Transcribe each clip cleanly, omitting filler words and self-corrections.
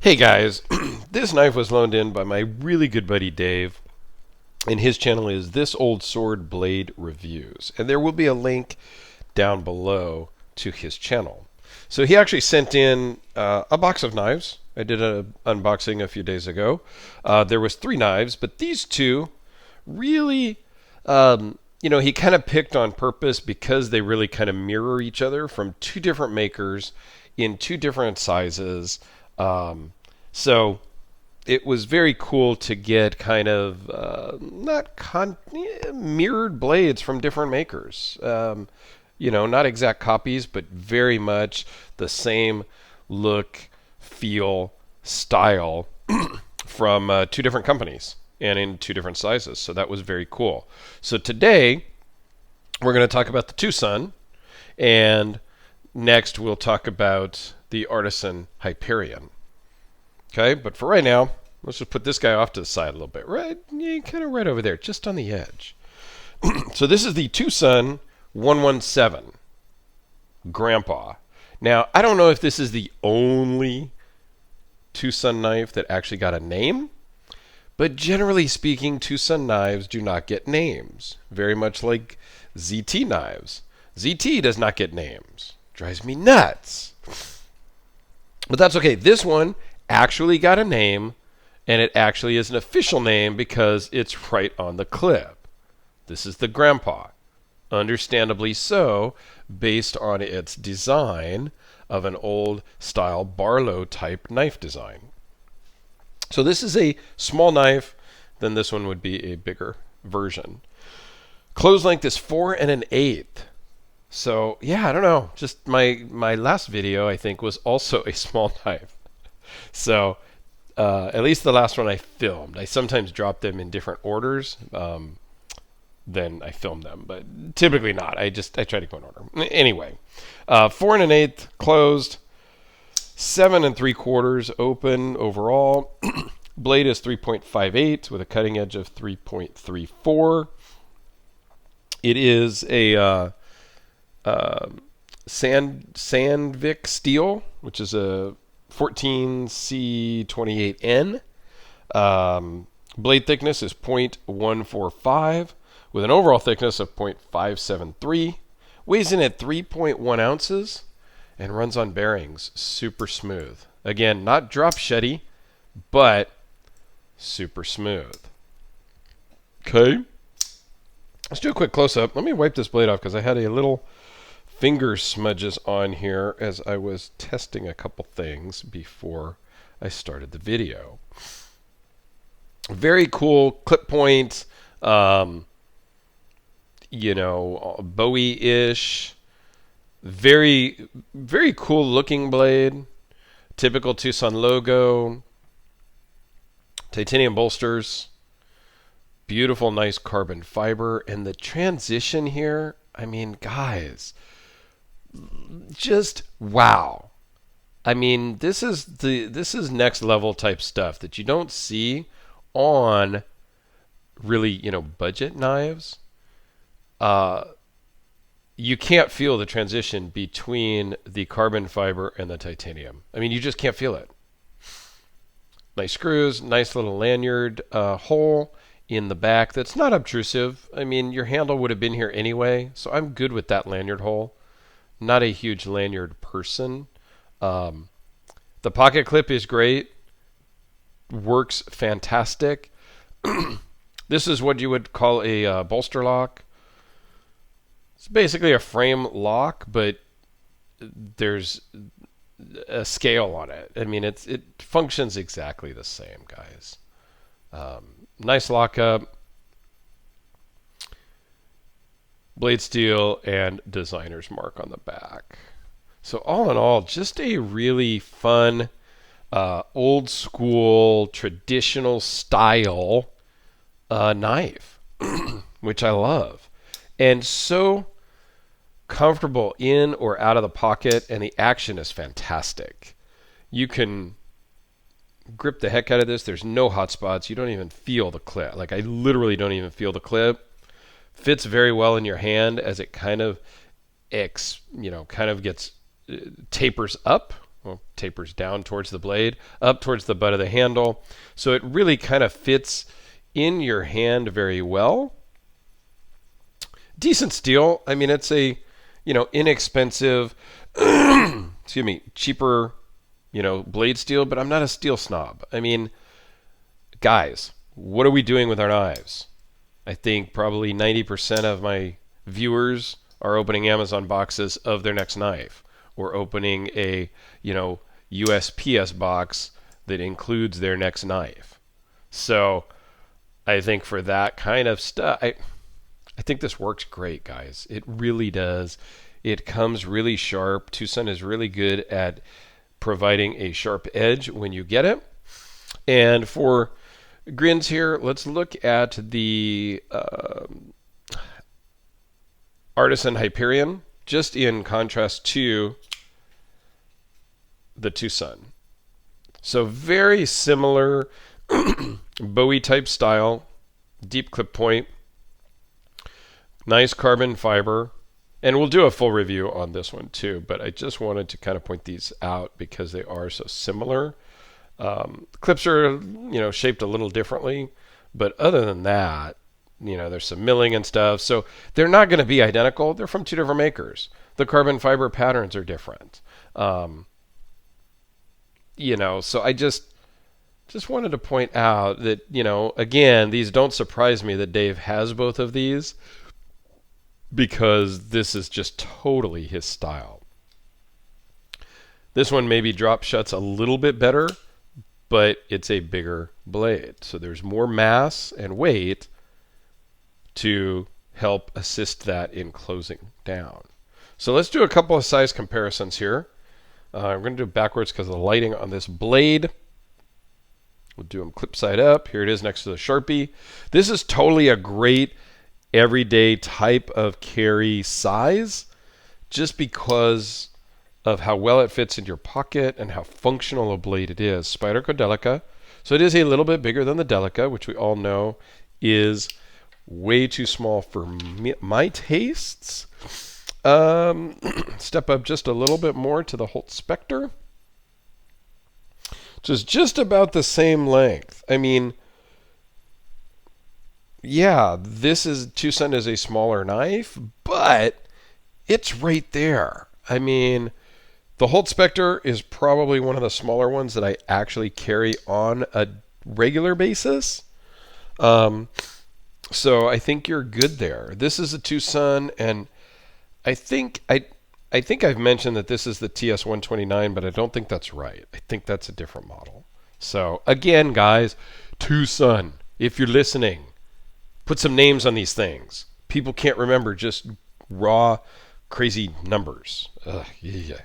Hey guys, this knife was loaned in by my really good buddy Dave, and his channel is This Old Sword Blade Reviews, and there will be a link down below to his channel. So he actually sent in a box of knives. I did an unboxing a few days ago. There was 3 knives, but these 2 really, he kind of picked on purpose because they really kind of mirror each other from 2 different makers in 2 different sizes. So it was very cool to get kind of mirrored blades from different makers. Not exact copies, but very much the same look, feel, style from 2 different companies and in 2 different sizes. So that was very cool. So today we're going to talk about the Tucson, and next we'll talk about the Artisan Hyperion. Okay, but for right now, let's just put this guy off to the side a little bit. Kind of right over there, just on the edge. So this is the Tucson 117 Grandpa. Now, I don't know if this is the only Tucson knife that actually got a name, but generally speaking, Tucson knives do not get names. Very much like ZT knives. ZT does not get names. Drives me nuts. But that's okay. This one actually got a name, and it actually is an official name because it's right on the clip. This is the Grandpa. Understandably so, based on its design of an old style Barlow type knife design. So this is a small knife, then this one would be a bigger version. Close length is 4 1/8. So yeah, I don't know. Just my last video, I think, was also a small knife. So at least the last one I filmed. I sometimes drop them in different orders than I film them, but typically not. I try to go in order. Anyway, 4 1/8 closed, 7 3/4 open overall. Blade is 3.58 with a cutting edge of 3.34. It is a Sandvik steel, which is a 14C28N. Blade thickness is 0.145 with an overall thickness of 0.573. Weighs in at 3.1 ounces and runs on bearings. Super smooth. Again, not drop sheddy, but super smooth. Okay. Let's do a quick close-up. Let me wipe this blade off because I had a little finger smudges on here as I was testing a couple things before I started the video. Very cool clip point, Bowie-ish. Very, very cool looking blade. Typical Tucson logo. Titanium bolsters. Beautiful, nice carbon fiber. And the transition here, I mean, guys, just wow. I mean, this is next level type stuff that you don't see on really, budget knives. You can't feel the transition between the carbon fiber and the titanium. I mean, you just can't feel it. Nice screws, nice little lanyard hole in the back that's not obtrusive. I mean, your handle would have been here anyway, so I'm good with that lanyard hole. Not a huge lanyard person. The pocket clip is great. Works fantastic. This is what you would call a bolster lock. It's basically a frame lock, but there's a scale on it. I mean, it functions exactly the same, guys. Nice lockup. Blade steel and designer's mark on the back. So all in all, just a really fun, old school, traditional style knife, which I love. And so comfortable in or out of the pocket, and the action is fantastic. You can grip the heck out of this. There's no hot spots. You don't even feel the clip. Like, I literally don't even feel the clip. Fits very well in your hand as it kind of gets tapers up well, tapers down towards the blade, up towards the butt of the handle. So it really kind of fits in your hand very well. Decent steel. I mean, it's a, inexpensive, excuse me, cheaper, blade steel, but I'm not a steel snob. I mean, guys, what are we doing with our knives? I think probably 90% of my viewers are opening Amazon boxes of their next knife, or opening a, USPS box that includes their next knife. So I think for that kind of stuff, I think this works great, guys. It really does. It comes really sharp. Tucson is really good at providing a sharp edge when you get it. And for grins here, let's look at the Artisan Hyperion, just in contrast to the Tucson. So very similar Bowie type style, deep clip point, nice carbon fiber, and we'll do a full review on this one too, but I just wanted to kind of point these out because they are so similar. Clips are, shaped a little differently, but other than that, there's some milling and stuff, so they're not going to be identical. They're from two different makers. The carbon fiber patterns are different. So I just wanted to point out that, again, these don't surprise me that Dave has both of these, because this is just totally his style. This one maybe drop shuts a little bit better, but it's a bigger blade. So there's more mass and weight to help assist that in closing down. So let's do a couple of size comparisons here. I'm going to do it backwards because of the lighting on this blade. We'll do them clip side up. Here it is next to the Sharpie. This is totally a great everyday type of carry size, just because of how well it fits in your pocket and how functional a blade it is. Spyderco Delica. So it is a little bit bigger than the Delica, which we all know is way too small for my tastes. Step up just a little bit more to the Holt Spectre, which is just about the same length. I mean, yeah, Tucson is a smaller knife, but it's right there. I mean, the Holt Spectre is probably one of the smaller ones that I actually carry on a regular basis. So I think you're good there. This is a Tucson, and I think I've mentioned that this is the TS-129, but I don't think that's right. I think that's a different model. So again, guys, Tucson, if you're listening, put some names on these things. People can't remember just raw, crazy numbers. Yeah.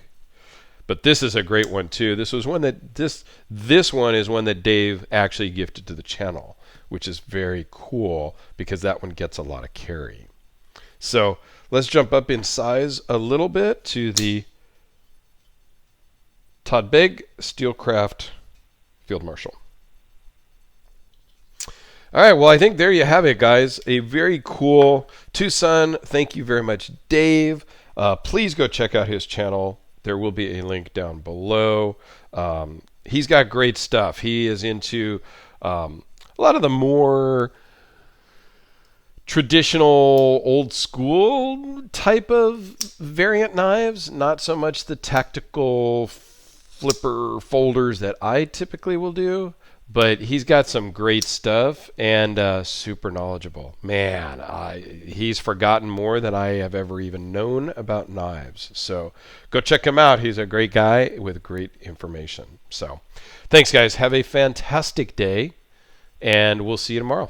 But this is a great one too. This was one that this one is one that Dave actually gifted to the channel, which is very cool because that one gets a lot of carry. So let's jump up in size a little bit to the Todd Begg Steelcraft Field Marshal. All right, well, I think there you have it, guys. A very cool Tucson. Thank you very much, Dave. Please go check out his channel. There will be a link down below. He's got great stuff. He is into a lot of the more traditional, old school type of variant knives, not so much the tactical flipper folders that I typically will do. But he's got some great stuff and super knowledgeable. Man, he's forgotten more than I have ever even known about knives. So go check him out. He's a great guy with great information. So thanks, guys. Have a fantastic day, and we'll see you tomorrow.